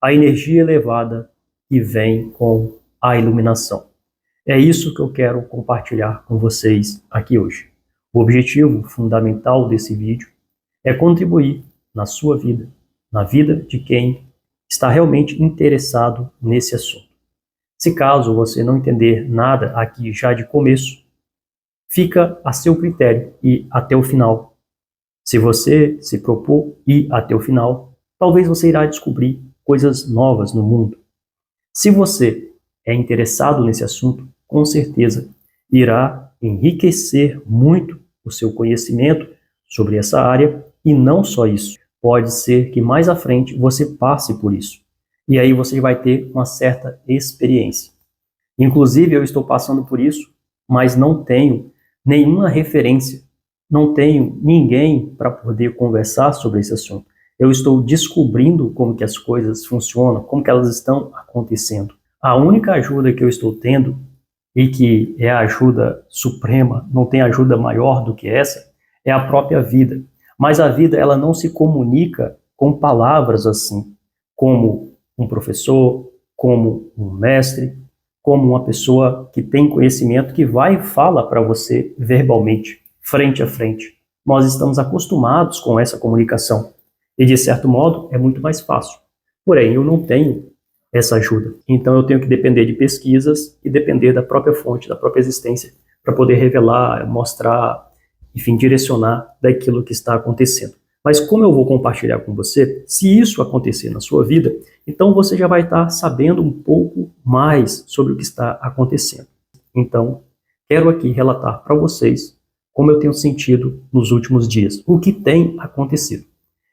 a energia elevada que vem com a iluminação. É isso que eu quero compartilhar com vocês aqui hoje. O objetivo fundamental desse vídeo é contribuir na sua vida, na vida de quem está realmente interessado nesse assunto. Se caso você não entender nada aqui já de começo, fica a seu critério ir até o final. Se você se propor ir até o final, talvez você irá descobrir coisas novas no mundo. Se você é interessado nesse assunto, com certeza irá enriquecer muito o seu conhecimento sobre essa área, e não só isso. Pode ser que mais à frente você passe por isso. E aí você vai ter uma certa experiência. Inclusive, eu estou passando por isso, mas não tenho nenhuma referência, não tenho ninguém para poder conversar sobre esse assunto. Eu estou descobrindo como que as coisas funcionam, como que elas estão acontecendo. A única ajuda que eu estou tendo, e que é a ajuda suprema, não tem ajuda maior do que essa, é a própria vida. Mas a vida, ela não se comunica com palavras assim, como um professor, como um mestre, como uma pessoa que tem conhecimento que vai e fala para você verbalmente, frente a frente. Nós estamos acostumados com essa comunicação e, de certo modo, é muito mais fácil. Porém, eu não tenho essa ajuda. Então, eu tenho que depender de pesquisas e depender da própria fonte, da própria existência, para poder revelar, mostrar, enfim, direcionar daquilo que está acontecendo. Mas como eu vou compartilhar com você, se isso acontecer na sua vida, então você já vai estar sabendo um pouco mais sobre o que está acontecendo. Então, quero aqui relatar para vocês como eu tenho sentido nos últimos dias, o que tem acontecido.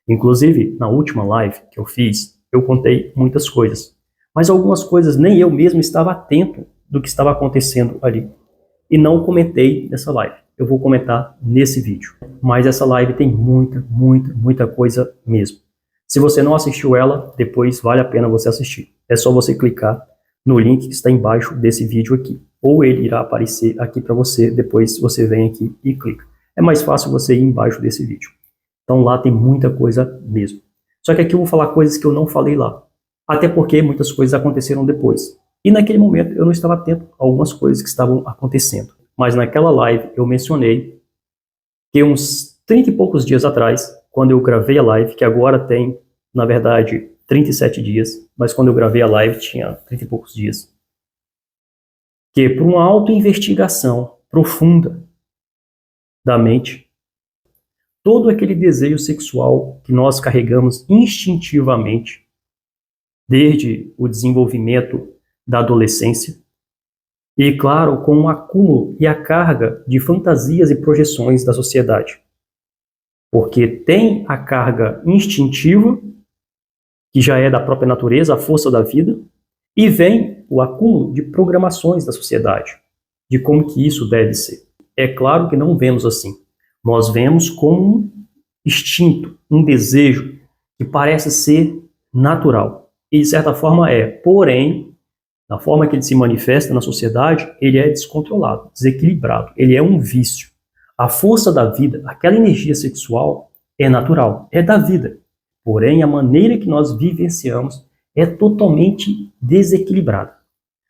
Inclusive, na última live que eu fiz, eu contei muitas coisas, mas algumas coisas nem eu mesmo estava atento do que estava acontecendo ali. E não comentei nessa live. Eu vou comentar nesse vídeo. Mas essa live tem muita coisa mesmo. Se você não assistiu ela, depois vale a pena você assistir. É só você clicar no link que está embaixo desse vídeo aqui. Ou ele irá aparecer aqui para você, depois você vem aqui e clica. É mais fácil você ir embaixo desse vídeo. Então lá tem muita coisa mesmo. Só que aqui eu vou falar coisas que eu não falei lá. Até porque muitas coisas aconteceram depois. E naquele momento eu não estava atento a algumas coisas que estavam acontecendo. Mas naquela live eu mencionei que uns 30 e poucos dias atrás, quando eu gravei a live, que agora tem, na verdade, 37 dias, mas quando eu gravei a live tinha 30 e poucos dias, que por uma autoinvestigação profunda da mente, todo aquele desejo sexual que nós carregamos instintivamente, desde o desenvolvimento da adolescência, e, claro, com o acúmulo e a carga de fantasias e projeções da sociedade. Porque tem a carga instintiva, que já é da própria natureza, a força da vida, e vem o acúmulo de programações da sociedade, de como que isso deve ser. É claro que não vemos assim. Nós vemos como um instinto, um desejo que parece ser natural. E, de certa forma, é. Porém, da forma que ele se manifesta na sociedade, ele é descontrolado, desequilibrado, ele é um vício. A força da vida, aquela energia sexual, é natural, é da vida. Porém, a maneira que nós vivenciamos é totalmente desequilibrada.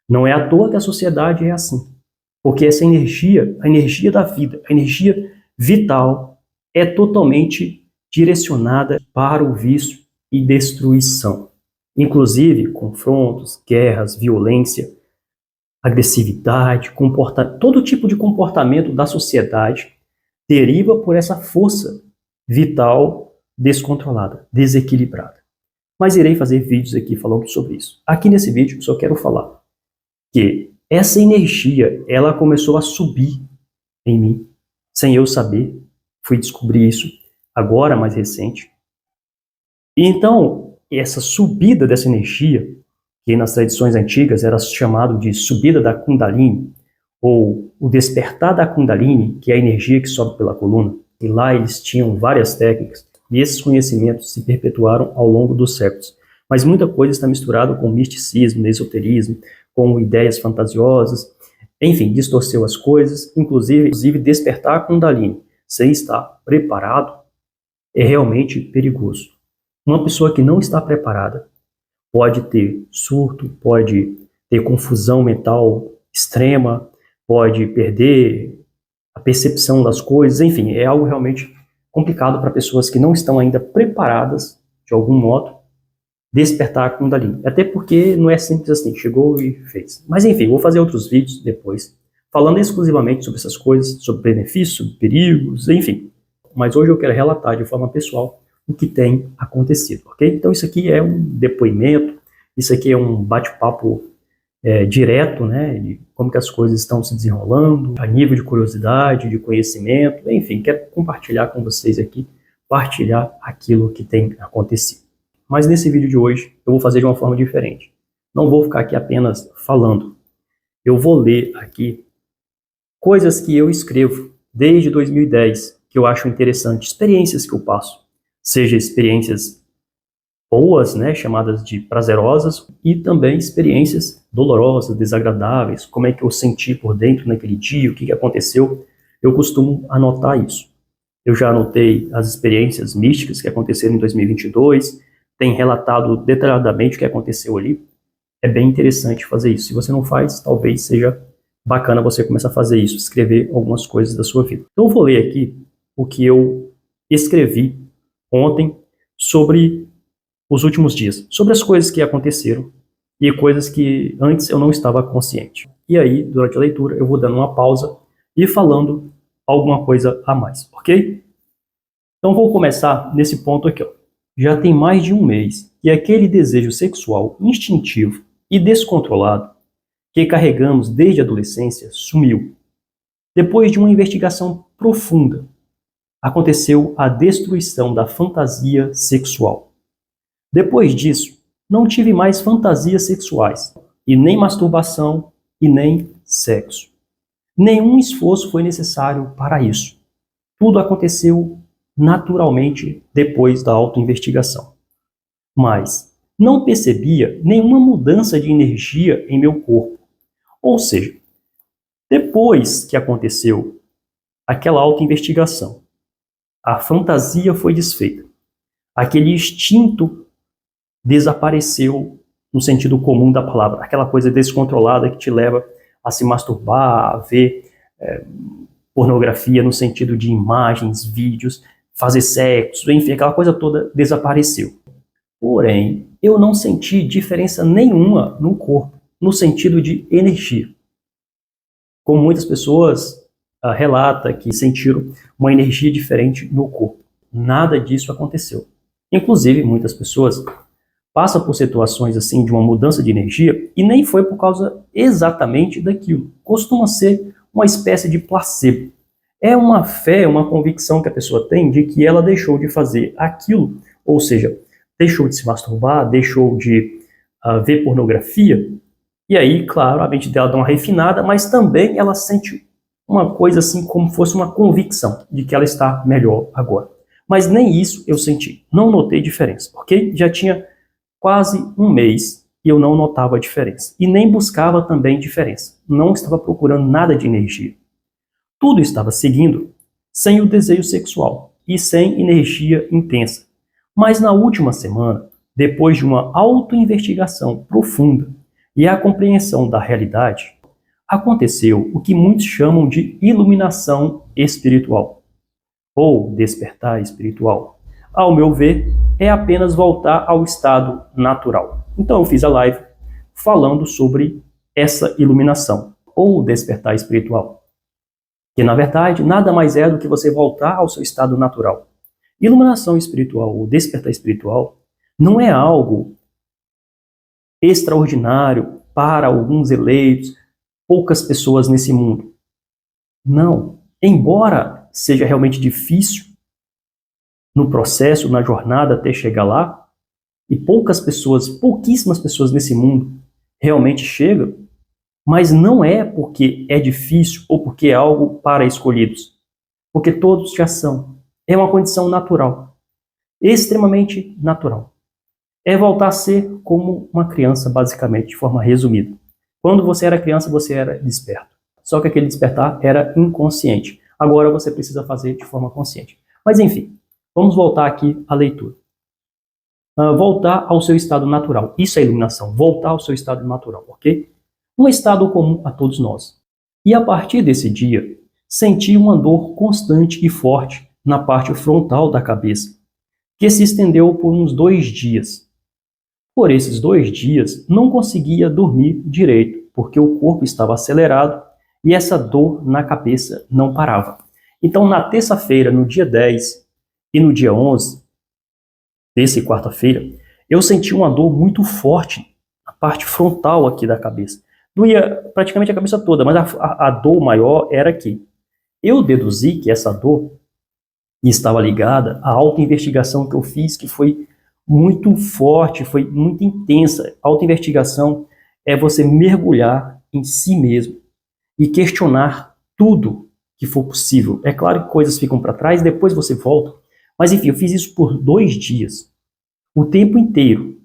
Não é à toa que a sociedade é assim. Porque essa energia, a energia da vida, a energia vital, é totalmente direcionada para o vício e destruição. Inclusive, confrontos, guerras, violência, agressividade, todo tipo de comportamento da sociedade deriva por essa força vital descontrolada, desequilibrada. Mas irei fazer vídeos aqui falando sobre isso. Aqui nesse vídeo só quero falar que essa energia, ela começou a subir em mim, sem eu saber. Fui descobrir isso agora, mais recente. E então, essa subida dessa energia, que nas tradições antigas era chamado de subida da Kundalini, ou o despertar da Kundalini, que é a energia que sobe pela coluna, e lá eles tinham várias técnicas, e esses conhecimentos se perpetuaram ao longo dos séculos. Mas muita coisa está misturada com misticismo, esoterismo, com ideias fantasiosas, enfim, distorceu as coisas, inclusive despertar a Kundalini sem estar preparado é realmente perigoso. Uma pessoa que não está preparada pode ter surto, pode ter confusão mental extrema, pode perder a percepção das coisas, enfim, é algo realmente complicado para pessoas que não estão ainda preparadas, de algum modo, despertar a Kundalini. Até porque não é simples assim, chegou e fez. Mas enfim, vou fazer outros vídeos depois, falando exclusivamente sobre essas coisas, sobre benefícios, sobre perigos, enfim. Mas hoje eu quero relatar de forma pessoal o que tem acontecido, ok? Então isso aqui é um depoimento, isso aqui é um bate-papo direto, né, de como que as coisas estão se desenrolando, a nível de curiosidade, de conhecimento, enfim, quero compartilhar com vocês aqui, partilhar aquilo que tem acontecido. Mas nesse vídeo de hoje eu vou fazer de uma forma diferente. Não vou ficar aqui apenas falando. Eu vou ler aqui coisas que eu escrevo desde 2010, que eu acho interessante, experiências que eu passo, seja experiências boas, né, chamadas de prazerosas, e também experiências dolorosas, desagradáveis, como é que eu senti por dentro naquele dia, o que aconteceu. Eu costumo anotar isso. Eu já anotei as experiências místicas que aconteceram em 2022, tem relatado detalhadamente o que aconteceu ali. É bem interessante fazer isso. Se você não faz, talvez seja bacana você começar a fazer isso, escrever algumas coisas da sua vida. Então eu vou ler aqui o que eu escrevi ontem sobre os últimos dias, sobre as coisas que aconteceram e coisas que antes eu não estava consciente. E aí, durante a leitura, eu vou dando uma pausa e falando alguma coisa a mais, ok? Então vou começar nesse ponto aqui, ó. Já tem mais de um mês que aquele desejo sexual instintivo e descontrolado que carregamos desde a adolescência sumiu. Depois de uma investigação profunda, aconteceu a destruição da fantasia sexual. Depois disso, não tive mais fantasias sexuais, e nem masturbação, e nem sexo. Nenhum esforço foi necessário para isso. Tudo aconteceu naturalmente depois da autoinvestigação. Mas não percebia nenhuma mudança de energia em meu corpo. Ou seja, depois que aconteceu aquela autoinvestigação, a fantasia foi desfeita. Aquele instinto desapareceu no sentido comum da palavra, aquela coisa descontrolada que te leva a se masturbar, a ver pornografia no sentido de imagens, vídeos, fazer sexo, enfim, aquela coisa toda desapareceu. Porém, eu não senti diferença nenhuma no corpo, no sentido de energia. Como muitas pessoas relatam que sentiram uma energia diferente no corpo. Nada disso aconteceu. Inclusive, muitas pessoas passam por situações assim de uma mudança de energia e nem foi por causa exatamente daquilo. Costuma ser uma espécie de placebo. É uma fé, uma convicção que a pessoa tem de que ela deixou de fazer aquilo, ou seja, deixou de se masturbar, deixou de ver pornografia, e aí, claro, a mente dela dá uma refinada, mas também ela sente uma coisa assim como fosse uma convicção de que ela está melhor agora. Mas nem isso eu senti, não notei diferença, ok? Já tinha quase um mês e eu não notava a diferença. E nem buscava também diferença. Não estava procurando nada de energia. Tudo estava seguindo sem o desejo sexual e sem energia intensa. Mas na última semana, depois de uma autoinvestigação profunda e a compreensão da realidade, aconteceu o que muitos chamam de iluminação espiritual ou despertar espiritual. Ao meu ver, é apenas voltar ao estado natural. Então eu fiz a live falando sobre essa iluminação ou despertar espiritual, que na verdade nada mais é do que você voltar ao seu estado natural. Iluminação espiritual ou despertar espiritual não é algo extraordinário para alguns eleitos, poucas pessoas nesse mundo. Não. Embora seja realmente difícil no processo, na jornada até chegar lá, e poucas pessoas, pouquíssimas pessoas nesse mundo realmente chegam, mas não é porque é difícil ou porque é algo para escolhidos, porque todos já são. É uma condição natural, extremamente natural. É voltar a ser como uma criança, basicamente, de forma resumida. Quando você era criança, você era desperto. Só que aquele despertar era inconsciente. Agora você precisa fazer de forma consciente. Mas enfim, vamos voltar aqui à leitura. voltar ao seu estado natural. Isso é iluminação, voltar ao seu estado natural, ok? Um estado comum a todos nós. E a partir desse dia, senti uma dor constante e forte na parte frontal da cabeça, que se estendeu por uns 2 dias. Por esses 2 dias, não conseguia dormir direito, porque o corpo estava acelerado e essa dor na cabeça não parava. Então, na terça-feira, no dia 10 e no dia 11, desse quarta-feira, eu senti uma dor muito forte na parte frontal aqui da cabeça. Doía praticamente a cabeça toda, mas a dor maior era aqui. Eu deduzi que essa dor estava ligada à autoinvestigação que eu fiz, que foi muito forte, foi muito intensa. Autoinvestigação é você mergulhar em si mesmo e questionar tudo que for possível. É claro que coisas ficam para trás, depois você volta. Mas enfim, eu fiz isso por 2 dias. O tempo inteiro.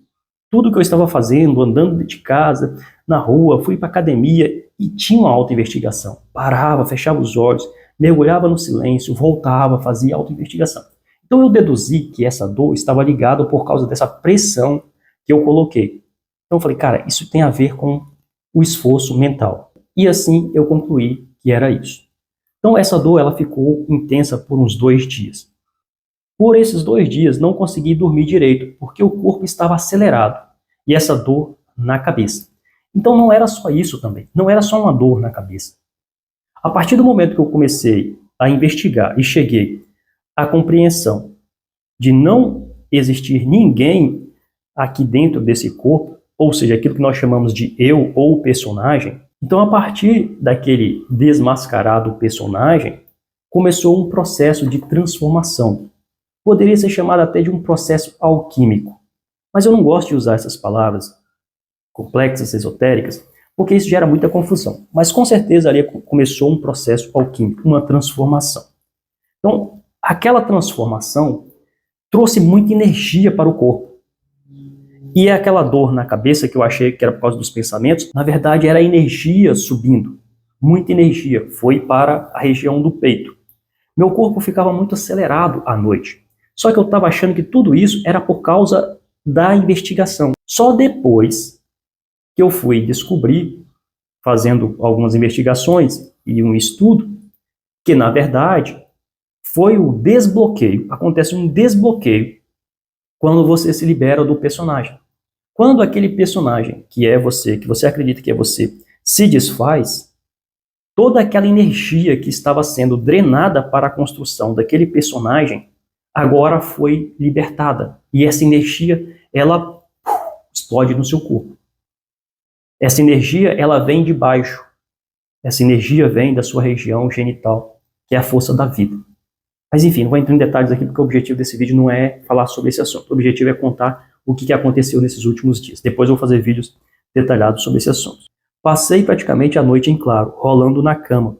Tudo que eu estava fazendo, andando de casa, na rua, fui para academia e tinha uma autoinvestigação. Parava, fechava os olhos, mergulhava no silêncio, voltava, fazia autoinvestigação. Então eu deduzi que essa dor estava ligada por causa dessa pressão que eu coloquei. Então eu falei, cara, isso tem a ver com o esforço mental. E assim eu concluí que era isso. Então essa dor ela ficou intensa por uns 2 dias. Por esses 2 dias não consegui dormir direito, porque o corpo estava acelerado e essa dor na cabeça. Então não era só isso também, não era só uma dor na cabeça. A partir do momento que eu comecei a investigar e cheguei à compreensão de não existir ninguém aqui dentro desse corpo, ou seja, aquilo que nós chamamos de eu ou personagem, então a partir daquele desmascarado personagem, começou um processo de transformação. Poderia ser chamado até de um processo alquímico. Mas eu não gosto de usar essas palavras complexas, esotéricas, porque isso gera muita confusão. Mas com certeza ali começou um processo alquímico, uma transformação. Então, aquela transformação trouxe muita energia para o corpo. E aquela dor na cabeça que eu achei que era por causa dos pensamentos, na verdade era a energia subindo. Muita energia foi para a região do peito. Meu corpo ficava muito acelerado à noite. Só que eu estava achando que tudo isso era por causa da investigação. Só depois que eu fui descobrir, fazendo algumas investigações e um estudo, que na verdade foi o desbloqueio. Acontece um desbloqueio quando você se libera do personagem. Quando aquele personagem que é você, que você acredita que é você, se desfaz, toda aquela energia que estava sendo drenada para a construção daquele personagem agora foi libertada. E essa energia, ela explode no seu corpo. Essa energia, ela vem de baixo. Essa energia vem da sua região genital, que é a força da vida. Mas enfim, não vou entrar em detalhes aqui, porque o objetivo desse vídeo não é falar sobre esse assunto. O objetivo é contar o que aconteceu nesses últimos dias. Depois eu vou fazer vídeos detalhados sobre esse assunto. Passei praticamente a noite em claro, rolando na cama.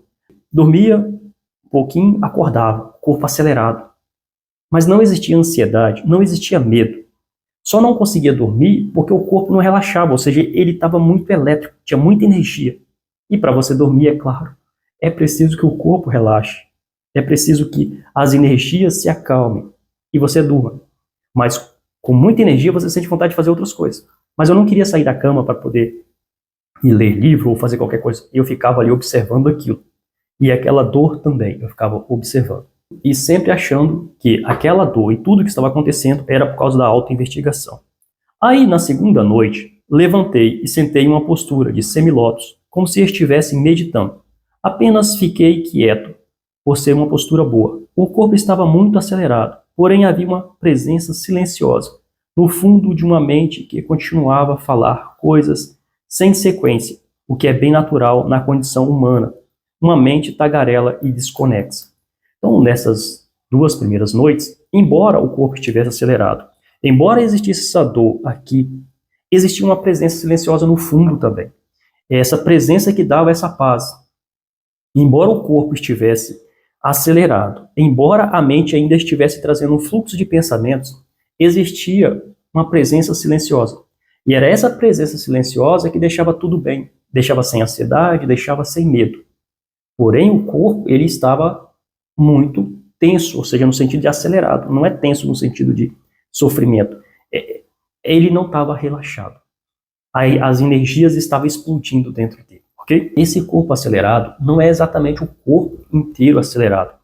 Dormia um pouquinho, acordava, corpo acelerado. Mas não existia ansiedade, não existia medo. Só não conseguia dormir porque o corpo não relaxava, ou seja, ele estava muito elétrico, tinha muita energia. E para você dormir, é claro, é preciso que o corpo relaxe. É preciso que as energias se acalmem e você durma. Mas com muita energia você sente vontade de fazer outras coisas. Mas eu não queria sair da cama para poder ir ler livro ou fazer qualquer coisa. Eu ficava ali observando aquilo. E aquela dor também, eu ficava observando. E sempre achando que aquela dor e tudo que estava acontecendo era por causa da autoinvestigação. Aí, na segunda noite, levantei e sentei em uma postura de semilótus, como se estivesse meditando. Apenas fiquei quieto, por ser uma postura boa. O corpo estava muito acelerado, porém havia uma presença silenciosa, no fundo de uma mente que continuava a falar coisas sem sequência, o que é bem natural na condição humana, uma mente tagarela e desconexa. Então, nessas 2 primeiras noites, embora o corpo estivesse acelerado, embora existisse essa dor aqui, existia uma presença silenciosa no fundo também. Essa presença que dava essa paz. Embora o corpo estivesse acelerado, embora a mente ainda estivesse trazendo um fluxo de pensamentos, existia uma presença silenciosa. E era essa presença silenciosa que deixava tudo bem, deixava sem ansiedade, deixava sem medo. Porém, o corpo ele estava muito tenso, ou seja, no sentido de acelerado. Não é tenso no sentido de sofrimento, Ele não estava relaxado. Aí as energias estavam explodindo dentro dele, ok? Esse corpo acelerado não é exatamente o corpo inteiro acelerado.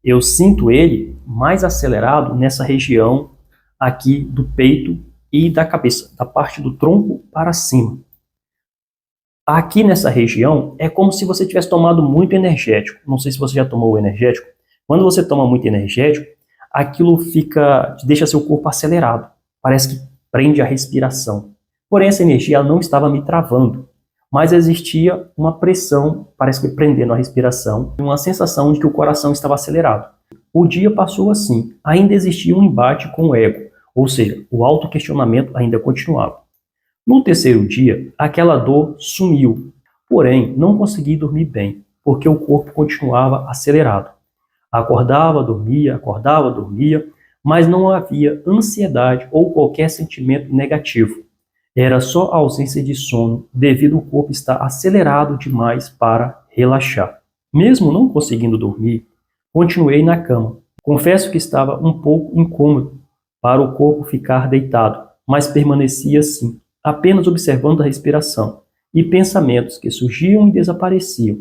Eu sinto ele mais acelerado nessa região aqui do peito e da cabeça, da parte do tronco para cima. Aqui nessa região é como se você tivesse tomado muito energético. Não sei se você já tomou o energético. Quando você toma muito energético, aquilo deixa seu corpo acelerado. Parece que prende a respiração. Porém, essa energia ela não estava me travando, mas existia uma pressão, parece que prendendo a respiração, e uma sensação de que o coração estava acelerado. O dia passou assim. Ainda existia um embate com o ego, ou seja, o autoquestionamento ainda continuava. No terceiro dia, aquela dor sumiu, porém não consegui dormir bem, porque o corpo continuava acelerado. Acordava, dormia, mas não havia ansiedade ou qualquer sentimento negativo. Era só ausência de sono, devido ao corpo estar acelerado demais para relaxar. Mesmo não conseguindo dormir, continuei na cama. Confesso que estava um pouco incômodo para o corpo ficar deitado, mas permanecia assim, apenas observando a respiração e pensamentos que surgiam e desapareciam.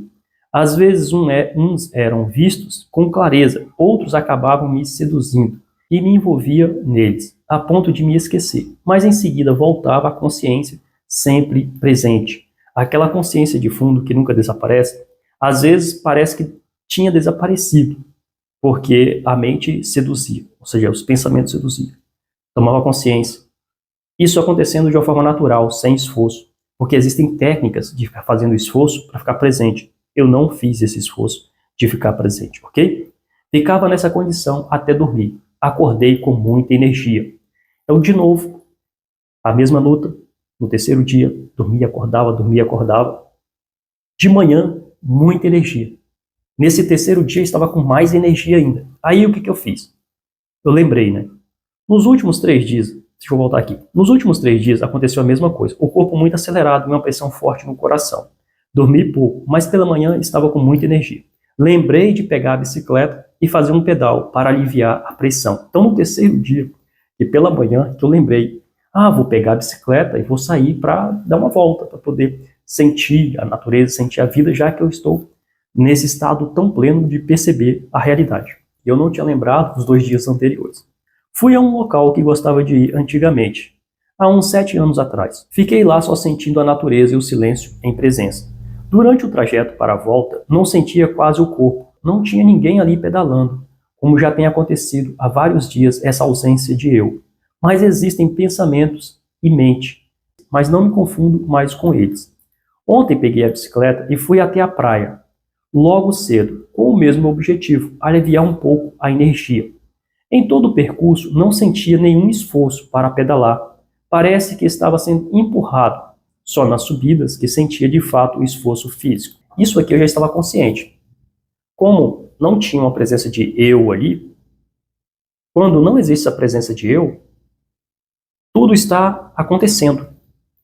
Às vezes uns eram vistos com clareza, outros acabavam me seduzindo e me envolvia neles, a ponto de me esquecer. Mas em seguida voltava a consciência sempre presente. Aquela consciência de fundo que nunca desaparece, às vezes parece que tinha desaparecido, porque a mente seduzia, ou seja, os pensamentos seduziam. Tomava consciência. Isso acontecendo de uma forma natural, sem esforço, porque existem técnicas de ficar fazendo esforço para ficar presente. Eu não fiz esse esforço de ficar presente, ok? Ficava nessa condição até dormir. Acordei com muita energia. Então, de novo, a mesma luta. No terceiro dia, dormia, acordava. De manhã, muita energia. Nesse terceiro dia, estava com mais energia ainda. Aí, o que eu fiz? Eu lembrei, né? Nos últimos 3 dias, deixa eu voltar aqui. Nos últimos 3 dias, aconteceu a mesma coisa. O corpo muito acelerado, uma pressão forte no coração. Dormi pouco, mas pela manhã estava com muita energia. Lembrei de pegar a bicicleta e fazer um pedal para aliviar a pressão. Então, no terceiro dia, e pela manhã, que eu lembrei, vou pegar a bicicleta e vou sair para dar uma volta, para poder sentir a natureza, sentir a vida, já que eu estou nesse estado tão pleno de perceber a realidade. Eu não tinha lembrado dos 2 dias anteriores. Fui a um local que gostava de ir antigamente, há uns 7 anos atrás. Fiquei lá só sentindo a natureza e o silêncio em presença. Durante o trajeto para a volta, não sentia quase o corpo, não tinha ninguém ali pedalando, como já tem acontecido há vários dias essa ausência de eu. Mas existem pensamentos e mente, mas não me confundo mais com eles. Ontem peguei a bicicleta e fui até a praia, logo cedo, com o mesmo objetivo, aliviar um pouco a energia. Em todo o percurso, não sentia nenhum esforço para pedalar. Parece que estava sendo empurrado. Só nas subidas que sentia de fato o esforço físico. Isso aqui eu já estava consciente. Como não tinha uma presença de eu ali, quando não existe a presença de eu, tudo está acontecendo.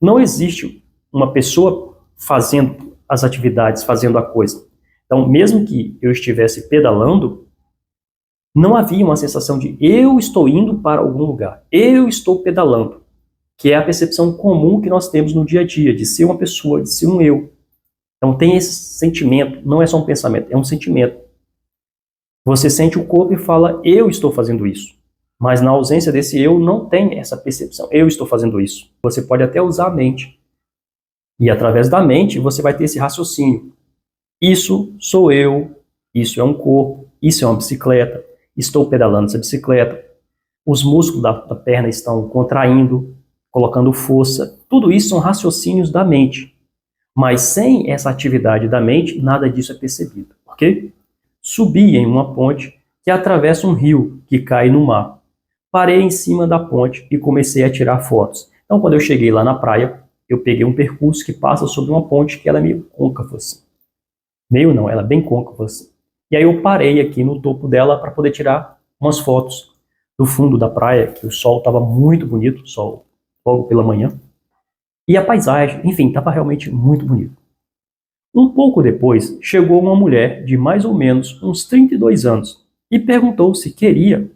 Não existe uma pessoa fazendo as atividades, fazendo a coisa. Então, mesmo que eu estivesse pedalando, não havia uma sensação de eu estou indo para algum lugar, eu estou pedalando, que é a percepção comum que nós temos no dia a dia, de ser uma pessoa, de ser um eu. Então tem esse sentimento, não é só um pensamento, é um sentimento. Você sente o corpo e fala, eu estou fazendo isso. Mas na ausência desse eu, não tem essa percepção, eu estou fazendo isso. Você pode até usar a mente. E através da mente, você vai ter esse raciocínio. Isso sou eu, isso é um corpo, isso é uma bicicleta, estou pedalando essa bicicleta, os músculos da perna estão contraindo, colocando força. Tudo isso são raciocínios da mente. Mas sem essa atividade da mente, nada disso é percebido, ok? Subi em uma ponte que atravessa um rio que cai no mar. Parei em cima da ponte e comecei a tirar fotos. Então, quando eu cheguei lá na praia, eu peguei um percurso que passa sobre uma ponte que ela é meio côncava assim. Meio não, ela é bem côncava assim. E aí eu parei aqui no topo dela para poder tirar umas fotos do fundo da praia, que o sol estava muito bonito, sol logo pela manhã. E a paisagem, enfim, estava realmente muito bonito. Um pouco depois, chegou uma mulher de mais ou menos uns 32 anos e perguntou se queria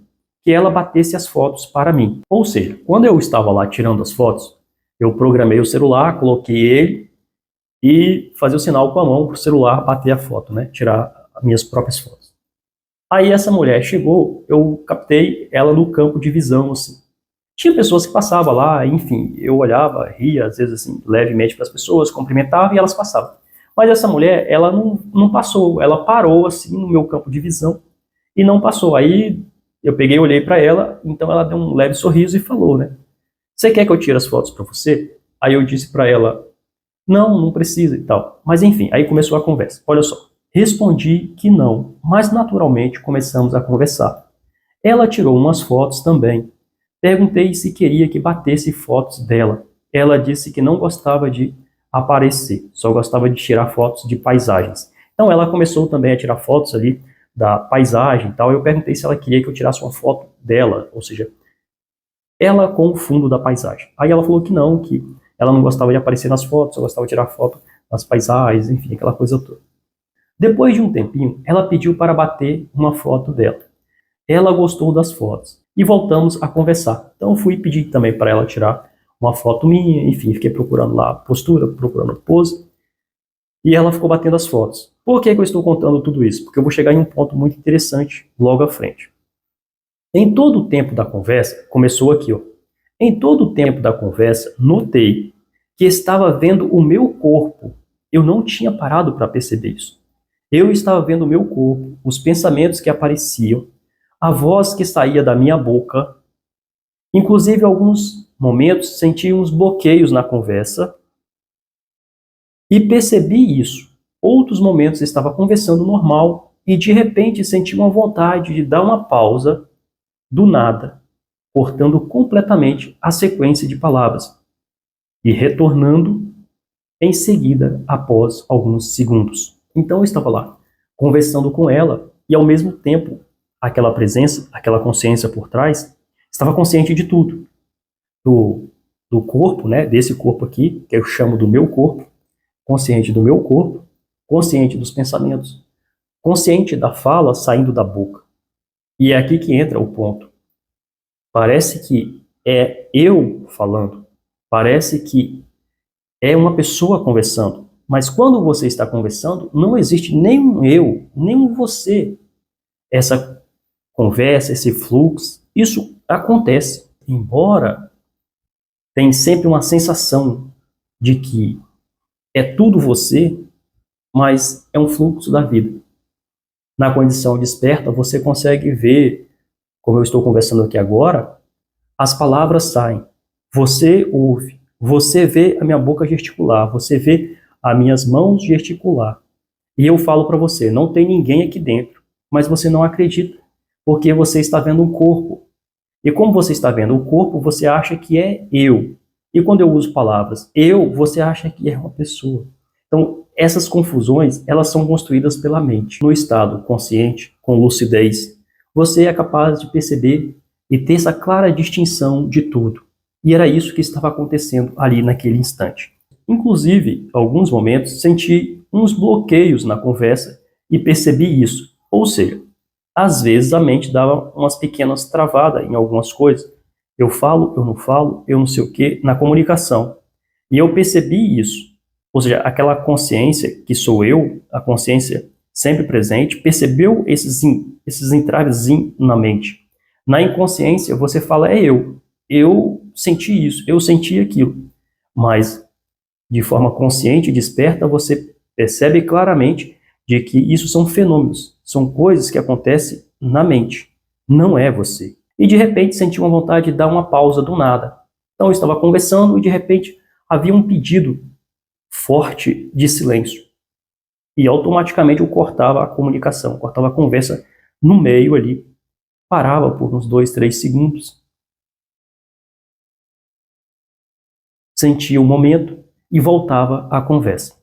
que ela batesse as fotos para mim. Ou seja, quando eu estava lá tirando as fotos, eu programei o celular, coloquei ele e fazia o sinal com a mão para o celular bater a foto, né? Tirar as minhas próprias fotos. Aí essa mulher chegou, eu captei ela no campo de visão, assim. Tinha pessoas que passavam lá, enfim, eu olhava, ria, às vezes assim, levemente para as pessoas, cumprimentava e elas passavam. Mas essa mulher, ela não passou, ela parou assim no meu campo de visão e não passou. Aí eu peguei, olhei para ela, então ela deu um leve sorriso e falou, né? Você quer que eu tire as fotos para você? Aí eu disse para ela, não precisa e tal. Mas enfim, aí começou a conversa. Olha só, respondi que não, mas naturalmente começamos a conversar. Ela tirou umas fotos também. Perguntei se queria que batesse fotos dela. Ela disse que não gostava de aparecer, só gostava de tirar fotos de paisagens. Então ela começou também a tirar fotos ali da paisagem e tal. Eu perguntei se ela queria que eu tirasse uma foto dela, ou seja, ela com o fundo da paisagem. Aí ela falou que não, que ela não gostava de aparecer nas fotos, só gostava de tirar foto das paisagens, enfim, aquela coisa toda. Depois de um tempinho, ela pediu para bater uma foto dela. Ela gostou das fotos e voltamos a conversar. Então eu fui pedir também para ela tirar uma foto minha, enfim, fiquei procurando lá postura, procurando pose, e ela ficou batendo as fotos. Por que eu estou contando tudo isso? Porque eu vou chegar em um ponto muito interessante logo à frente. Em todo o tempo da conversa, começou aqui, ó. Em todo o tempo da conversa, notei que estava vendo o meu corpo. Eu não tinha parado para perceber isso. Eu estava vendo o meu corpo, os pensamentos que apareciam, a voz que saía da minha boca. Inclusive, em alguns momentos, senti uns bloqueios na conversa e percebi isso. Outros momentos estava conversando normal e de repente senti uma vontade de dar uma pausa do nada, cortando completamente a sequência de palavras e retornando em seguida após alguns segundos. Então eu estava lá conversando com ela e ao mesmo tempo aquela presença, aquela consciência por trás, estava consciente de tudo, do corpo, né, desse corpo aqui, que eu chamo do meu corpo, consciente do meu corpo, consciente dos pensamentos, consciente da fala saindo da boca. E é aqui que entra o ponto. Parece que é eu falando, parece que é uma pessoa conversando, mas quando você está conversando, não existe nem um eu, nem um você. Essa conversa, esse fluxo, isso acontece. Embora tem sempre uma sensação de que é tudo você, mas é um fluxo da vida. Na condição desperta, você consegue ver, como eu estou conversando aqui agora, as palavras saem. Você ouve, você vê a minha boca gesticular, você vê as minhas mãos gesticular. E eu falo para você, não tem ninguém aqui dentro, mas você não acredita, porque você está vendo um corpo. E como você está vendo o corpo, você acha que é eu. E quando eu uso palavras eu, você acha que é uma pessoa. Então, essas confusões, elas são construídas pela mente. No estado consciente, com lucidez, você é capaz de perceber e ter essa clara distinção de tudo. E era isso que estava acontecendo ali naquele instante. Inclusive, em alguns momentos, senti uns bloqueios na conversa e percebi isso. Ou seja, às vezes a mente dava umas pequenas travadas em algumas coisas. Eu falo, eu não sei o que, na comunicação. E eu percebi isso. Ou seja, aquela consciência que sou eu, a consciência sempre presente, percebeu esses entraves na mente. Na inconsciência, você fala, é eu. Eu senti isso, eu senti aquilo. Mas, de forma consciente e desperta, você percebe claramente de que isso são fenômenos, são coisas que acontecem na mente, não é você. E de repente senti uma vontade de dar uma pausa do nada. Então eu estava conversando e de repente havia um pedido forte de silêncio. E automaticamente eu cortava a comunicação, cortava a conversa no meio ali, parava por uns 2, 3 segundos, sentia o momento e voltava à conversa.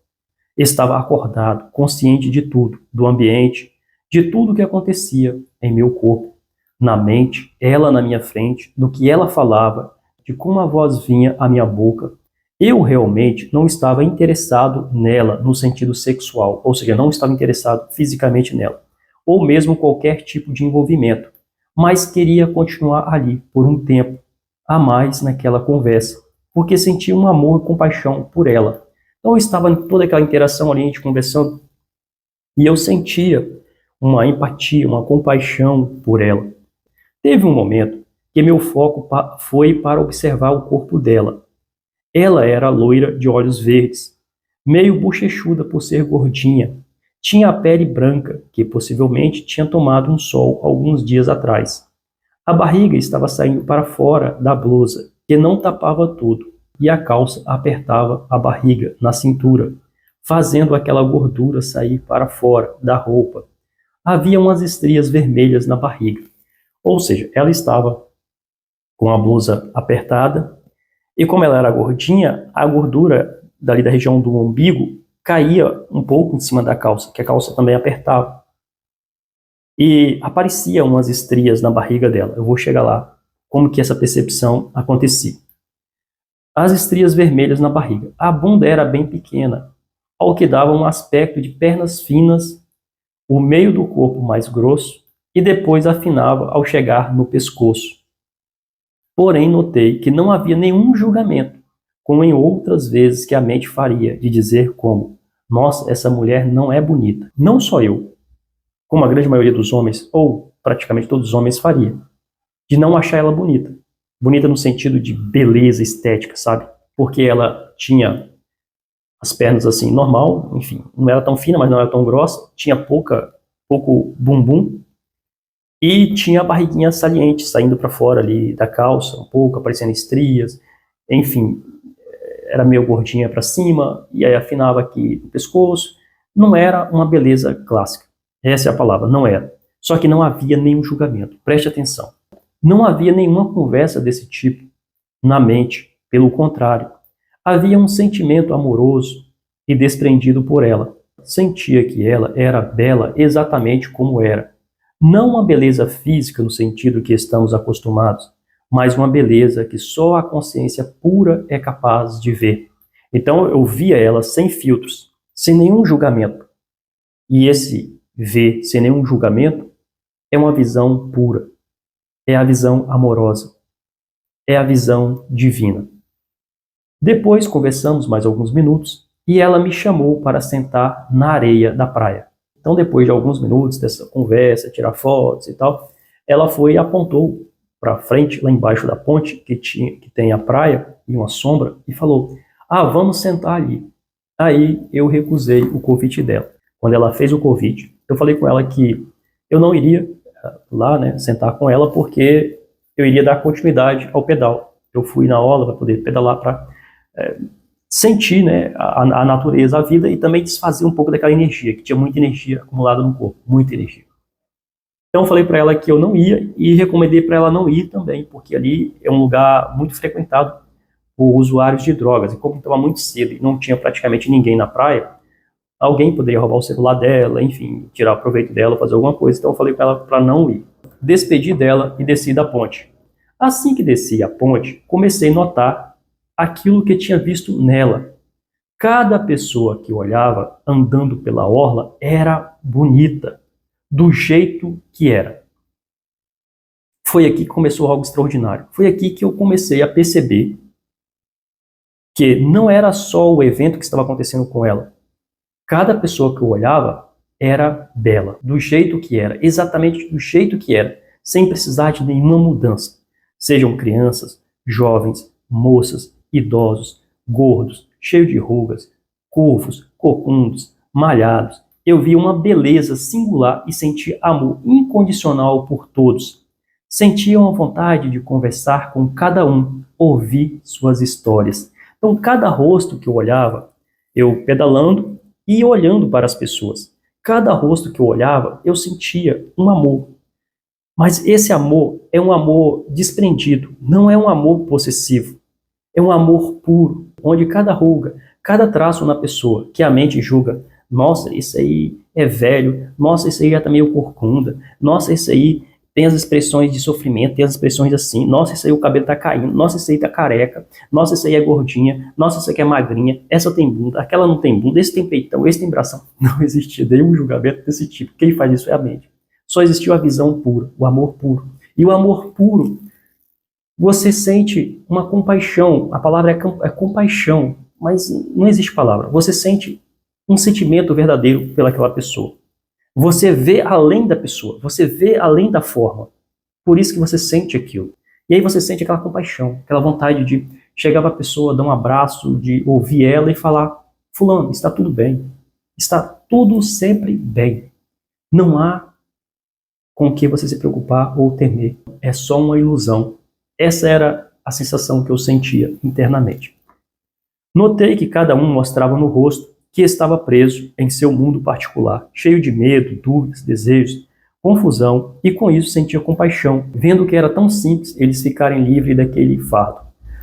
Estava acordado, consciente de tudo, do ambiente, de tudo que acontecia em meu corpo, na mente, ela na minha frente, do que ela falava, de como a voz vinha à minha boca. Eu realmente não estava interessado nela no sentido sexual, ou seja, não estava interessado fisicamente nela, ou mesmo qualquer tipo de envolvimento. mas queria continuar ali por um tempo a mais naquela conversa, porque sentia um amor e compaixão por ela. Então eu estava em toda aquela interação ali, a gente conversando, e eu sentia uma empatia, uma compaixão por ela. Teve um momento que meu foco foi para observar o corpo dela. Ela era loira de olhos verdes, meio bochechuda por ser gordinha. Tinha a pele branca, que possivelmente tinha tomado um sol alguns dias atrás. A barriga estava saindo para fora da blusa, que não tapava tudo, e a calça apertava a barriga na cintura, fazendo aquela gordura sair para fora da roupa. Havia umas estrias vermelhas na barriga. Ou seja, ela estava com a blusa apertada, e como ela era gordinha, a gordura dali da região do umbigo caía um pouco em cima da calça, que a calça também apertava. E apareciam umas estrias na barriga dela. Eu vou chegar lá, como que essa percepção acontecia. As estrias vermelhas na barriga. A bunda era bem pequena, ao que dava um aspecto de pernas finas, o meio do corpo mais grosso, e depois afinava ao chegar no pescoço. Porém, notei que não havia nenhum julgamento, como em outras vezes que a mente faria, de dizer como, nossa, essa mulher não é bonita. Não só eu, como a grande maioria dos homens, ou praticamente todos os homens faria, de não achar ela bonita. Bonita no sentido de beleza estética, sabe? Porque ela tinha as pernas assim, normal, enfim, não era tão fina, mas não era tão grossa, tinha pouco bumbum, e tinha a barriguinha saliente, saindo para fora ali da calça, um pouco, aparecendo estrias, enfim, era meio gordinha para cima, e aí afinava aqui no pescoço. Não era uma beleza clássica, essa é a palavra, não era. Só que não havia nenhum julgamento, preste atenção. Não havia nenhuma conversa desse tipo na mente, pelo contrário. Havia um sentimento amoroso e desprendido por ela. Sentia que ela era bela exatamente como era. Não uma beleza física no sentido que estamos acostumados, mas uma beleza que só a consciência pura é capaz de ver. Então eu via ela sem filtros, sem nenhum julgamento. E esse ver sem nenhum julgamento é uma visão pura, é a visão amorosa, é a visão divina. Depois conversamos mais alguns minutos e ela me chamou para sentar na areia da praia. Então, depois de alguns minutos dessa conversa, tirar fotos e tal, ela foi e apontou para frente, lá embaixo da ponte, que tem a praia e uma sombra, e falou, vamos sentar ali. Aí eu recusei o convite dela. Quando ela fez o convite, eu falei com ela que eu não iria lá, né, sentar com ela, porque eu iria dar continuidade ao pedal. Eu fui na orla para poder pedalar, para sentir, né, a natureza, a vida, e também desfazer um pouco daquela energia, que tinha muita energia acumulada no corpo, muita energia. Então eu falei para ela que eu não ia e recomendei para ela não ir também, porque ali é um lugar muito frequentado por usuários de drogas, e como estava muito cedo e não tinha praticamente ninguém na praia, alguém poderia roubar o celular dela, enfim, tirar proveito dela, fazer alguma coisa. Então eu falei para ela para não ir. Despedi dela e desci da ponte. Assim que desci a ponte, comecei a notar aquilo que tinha visto nela. Cada pessoa que olhava andando pela orla era bonita, do jeito que era. Foi aqui que começou algo extraordinário. Foi aqui que eu comecei a perceber que não era só o evento que estava acontecendo com ela. Cada pessoa que eu olhava era bela, do jeito que era, exatamente do jeito que era, sem precisar de nenhuma mudança. Sejam crianças, jovens, moças, idosos, gordos, cheios de rugas, curvos, corcundos, malhados. Eu vi uma beleza singular e senti amor incondicional por todos. Sentia uma vontade de conversar com cada um, ouvir suas histórias. Então, cada rosto que eu olhava, eu pedalando e olhando para as pessoas. Cada rosto que eu olhava, eu sentia um amor. Mas esse amor é um amor desprendido, não é um amor possessivo. É um amor puro, onde cada ruga, cada traço na pessoa, que a mente julga, nossa, isso aí é velho, nossa, isso aí já tá meio corcunda, nossa, isso aí tem as expressões de sofrimento, tem as expressões assim, nossa, isso aí o cabelo tá caindo, nossa, isso aí tá careca, nossa, isso aí é gordinha, nossa, isso aqui é magrinha, essa tem bunda, aquela não tem bunda, esse tem peitão, esse tem bração. Não existia nenhum julgamento desse tipo. Quem faz isso é a mente. Só existiu a visão pura, o amor puro. E o amor puro, você sente uma compaixão, a palavra é compaixão, mas não existe palavra. Você sente um sentimento verdadeiro pelaquela pessoa. Você vê além da pessoa, você vê além da forma. Por isso que você sente aquilo. E aí você sente aquela compaixão, aquela vontade de chegar para a pessoa, dar um abraço, de ouvir ela e falar: fulano, está tudo bem. Está tudo sempre bem. Não há com o que você se preocupar ou temer. É só uma ilusão. Essa era a sensação que eu sentia internamente. Notei que cada um mostrava no rosto que estava preso em seu mundo particular, cheio de medo, dúvidas, desejos, confusão, e com isso sentia compaixão, vendo que era tão simples eles ficarem livres daquele fardo,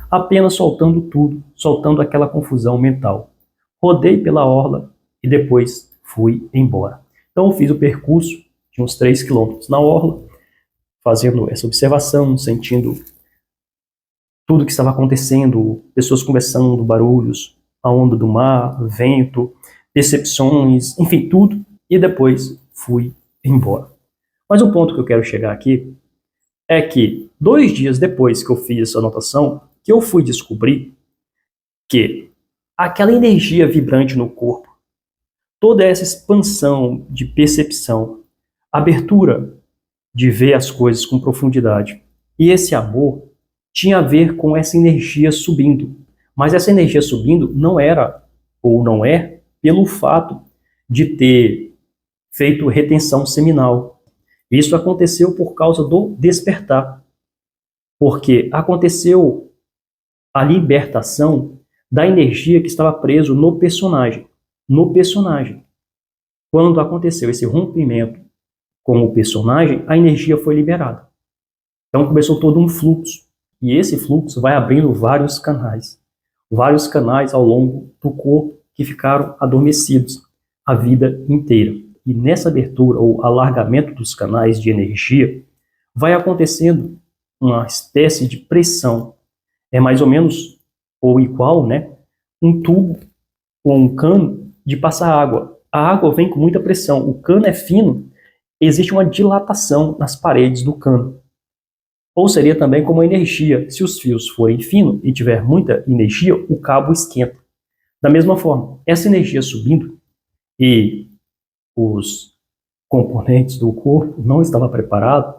apenas soltando tudo, soltando aquela confusão mental. Rodei pela orla e depois fui embora. Então eu fiz o percurso de uns 3 quilômetros na orla, fazendo essa observação, sentindo tudo que estava acontecendo, pessoas conversando, barulhos, a onda do mar, vento, percepções, enfim, tudo, e depois fui embora. Mas o ponto que eu quero chegar aqui é que 2 dias depois que eu fiz essa anotação, que eu fui descobrir que aquela energia vibrante no corpo, toda essa expansão de percepção, abertura de ver as coisas com profundidade, e esse amor tinha a ver com essa energia subindo. Mas essa energia subindo não era, ou não é, pelo fato de ter feito retenção seminal. Isso aconteceu por causa do despertar. Porque aconteceu a libertação da energia que estava preso no personagem. No personagem. Quando aconteceu esse rompimento com o personagem, a energia foi liberada. Então começou todo um fluxo. E esse fluxo vai abrindo vários canais ao longo do corpo que ficaram adormecidos a vida inteira. E nessa abertura ou alargamento dos canais de energia, vai acontecendo uma espécie de pressão. É mais ou menos, ou igual, né, um tubo ou um cano de passar água. A água vem com muita pressão, o cano é fino, existe uma dilatação nas paredes do cano. Ou seria também como a energia. Se os fios forem finos e tiver muita energia, o cabo esquenta. Da mesma forma, essa energia subindo e os componentes do corpo não estavam preparados,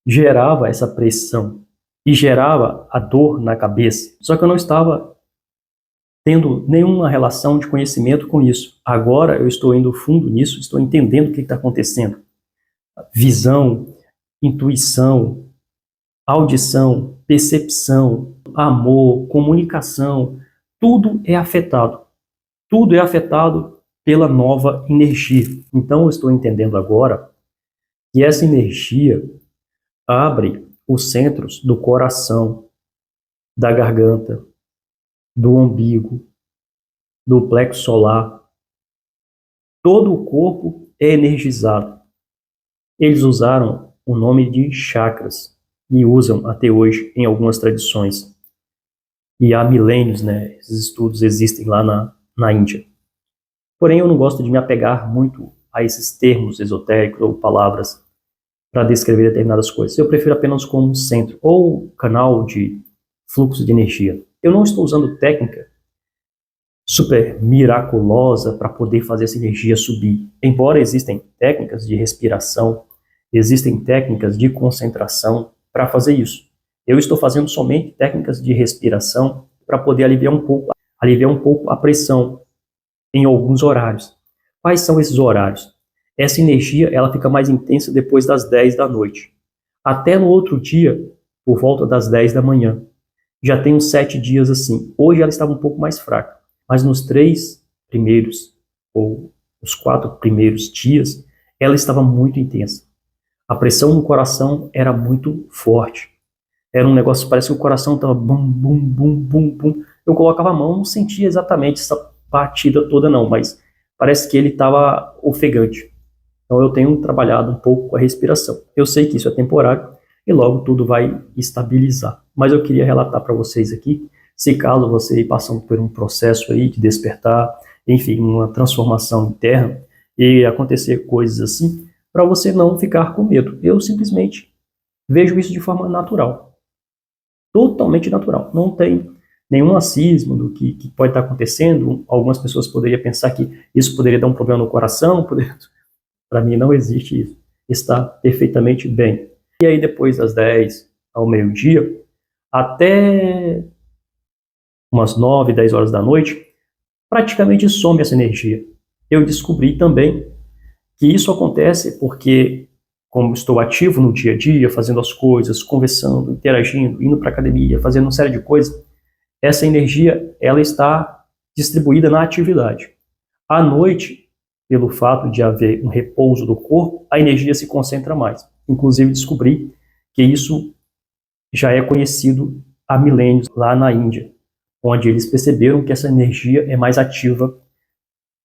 gerava essa pressão e gerava a dor na cabeça. Só que eu não estava tendo nenhuma relação de conhecimento com isso. Agora eu estou indo fundo nisso, estou entendendo o que está acontecendo. Visão, intuição, audição, percepção, amor, comunicação, tudo é afetado. Tudo é afetado pela nova energia. Então eu estou entendendo agora que essa energia abre os centros do coração, da garganta, do umbigo, do plexo solar. Todo o corpo é energizado. Eles usaram o nome de chakras e usam até hoje em algumas tradições. E há milênios, né? Esses estudos existem lá na Índia. Porém, eu não gosto de me apegar muito a esses termos esotéricos ou palavras para descrever determinadas coisas. Eu prefiro apenas como centro ou canal de fluxo de energia. Eu não estou usando técnica super miraculosa para poder fazer essa energia subir. Embora existem técnicas de respiração, existem técnicas de concentração para fazer isso. Eu estou fazendo somente técnicas de respiração para poder aliviar um pouco a pressão em alguns horários. Quais são esses horários? Essa energia ela fica mais intensa depois das 10 da noite. Até no outro dia, por volta das 10 da manhã. Já tem uns 7 dias assim. Hoje ela estava um pouco mais fraca. Mas nos 3 primeiros, ou os 4 primeiros dias, ela estava muito intensa. A pressão no coração era muito forte. Era um negócio, parece que o coração estava bum, bum, bum, bum, bum. Eu colocava a mão, não sentia exatamente essa batida toda não, mas parece que ele estava ofegante. Então eu tenho trabalhado um pouco com a respiração. Eu sei que isso é temporário e logo tudo vai estabilizar. Mas eu queria relatar para vocês aqui, se caso você passando por um processo aí de despertar, enfim, uma transformação interna e acontecer coisas assim, para você não ficar com medo. Eu simplesmente vejo isso de forma natural, totalmente natural. Não tem nenhum acismo do que pode estar acontecendo. Algumas pessoas poderiam pensar que isso poderia dar um problema no coração. Para mim não existe isso. Está perfeitamente bem. E aí depois das 10 ao meio-dia, até umas 9, 10 horas da noite, praticamente some essa energia. Eu descobri também que isso acontece porque, como estou ativo no dia a dia, fazendo as coisas, conversando, interagindo, indo para a academia, fazendo uma série de coisas, essa energia ela está distribuída na atividade. À noite, pelo fato de haver um repouso do corpo, a energia se concentra mais. Inclusive, descobri que isso já é conhecido há milênios lá na Índia, onde eles perceberam que essa energia é mais ativa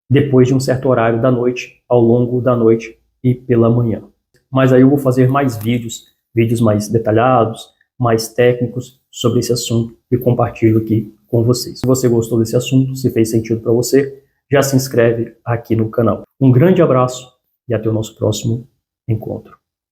depois de um certo horário da noite, ao longo da noite e pela manhã. Mas aí eu vou fazer mais vídeos mais detalhados, mais técnicos sobre esse assunto e compartilho aqui com vocês. Se você gostou desse assunto, se fez sentido para você, já se inscreve aqui no canal. Um grande abraço e até o nosso próximo encontro.